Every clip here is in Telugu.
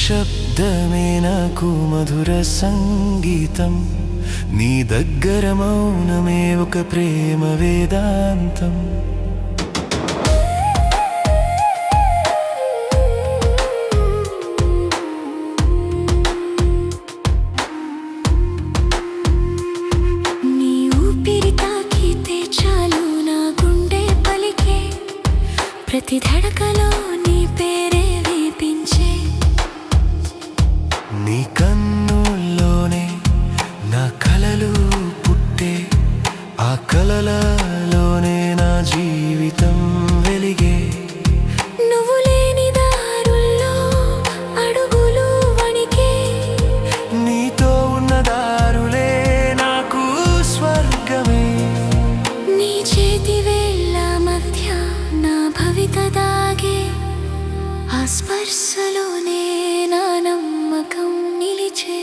నిశ్శబ్దమే నాకు మధుర సంగీతం, నీ దగ్గర మౌనమే ఒక ప్రేమ వేదాంతం. నీ ఊపిరి తాకితే చాలు నా గుండె పలికే, ప్రతి ధడకలో నీ పేరే వినిపించే. నీ కన్నుల్లోనే నా కలలు పుట్టే, ఆ కలలలోనే నా జీవితం వెలిగే. నువ్వు లేని దారుల్లో అడుగులు వణికే, నీతో ఉన్న దారులే నాకు స్వర్గమే. నీ చేతి వేళ్ళ మధ్య నా భవిత దాగే, ఆ స్పర్శలోనే నా నమ్మకం నిలిచే.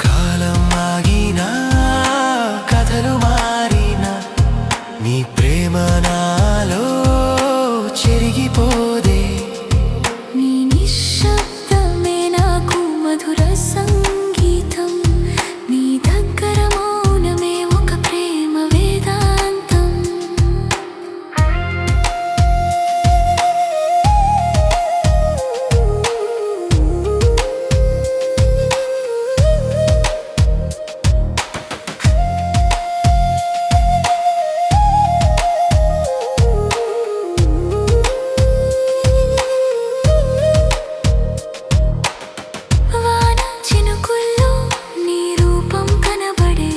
కాలం ఆగినా కథలు మారినా, నీ ప్రేమ నాలో చెరిగిపోదే. నీ నిశ్శబ్దమే నాకు మధుర సంగీతం, నీ దగ్గర మౌనమే ఒక ప్రేమ వేదాంతం. వాన చినుకుల్లో నీ రూపం కనబడే,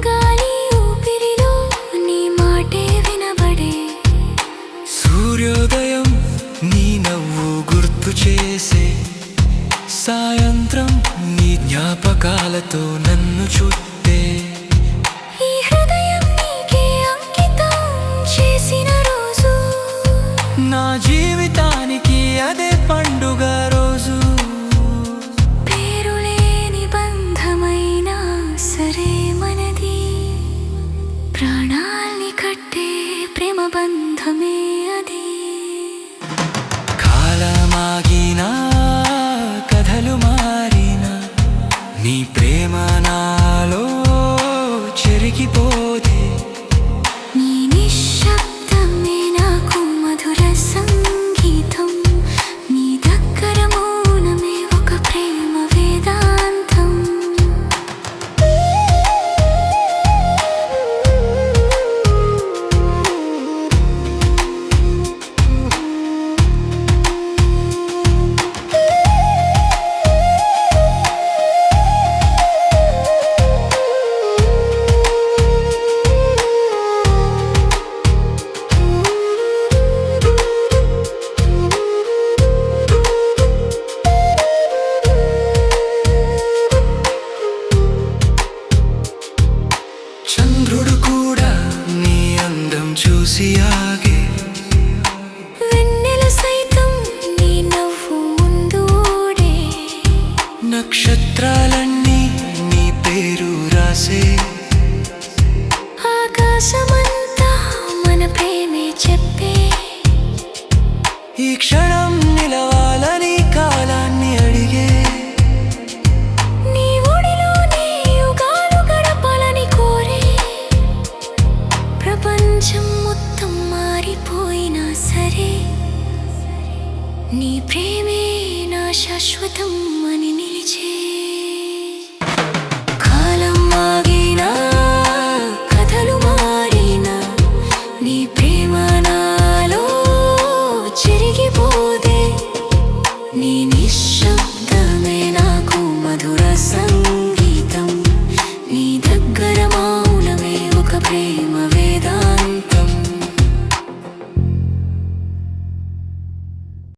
గాలి ఊపిరిలో నీ మాటే వినబడే. సూర్యోదయం నీ నవ్వు గుర్తు చేసే, సాయంత్రం నీ జ్ఞాపకాలతో నన్ను చుట్టే. ఈ హృదయం నీకే అంకితం చేసిన రోజు, నా జీవితానికి అదే పండుగ రోజు. పేరులేని బంధమైనా సరే మనది, ప్రాణాల్ని కట్టే ప్రేమ బంధమే అది. కాలమాగినా కథలు మారినా, నీ ప్రేమ నాలో చెరిగిపోదే. నీ నిశ్శబ్దమే నాకు మధుర సంగీతం, నీ దగ్గర మౌనమే ఒక ప్రేమ వేదాంతం. చంద్రుడు కూడా నీ అందం చూసి ఆగే, వెన్నెల సైతం నీ నవ్వు ముందు ఓడే, నక్షత్రాలన్నీ నీ పేరు రాసే. ఆకాశమంతా మన ప్రేమే చెప్పే. ఈ క్షణం నిలవాలని కాలాన్ని అడిగే. నీ ఒడిలోనే యుగాలు గడపాలని కోరే, ప్రపంచం మొత్తం మారిపోయినా సరే నీ ప్రేమే నా శాశ్వతం అని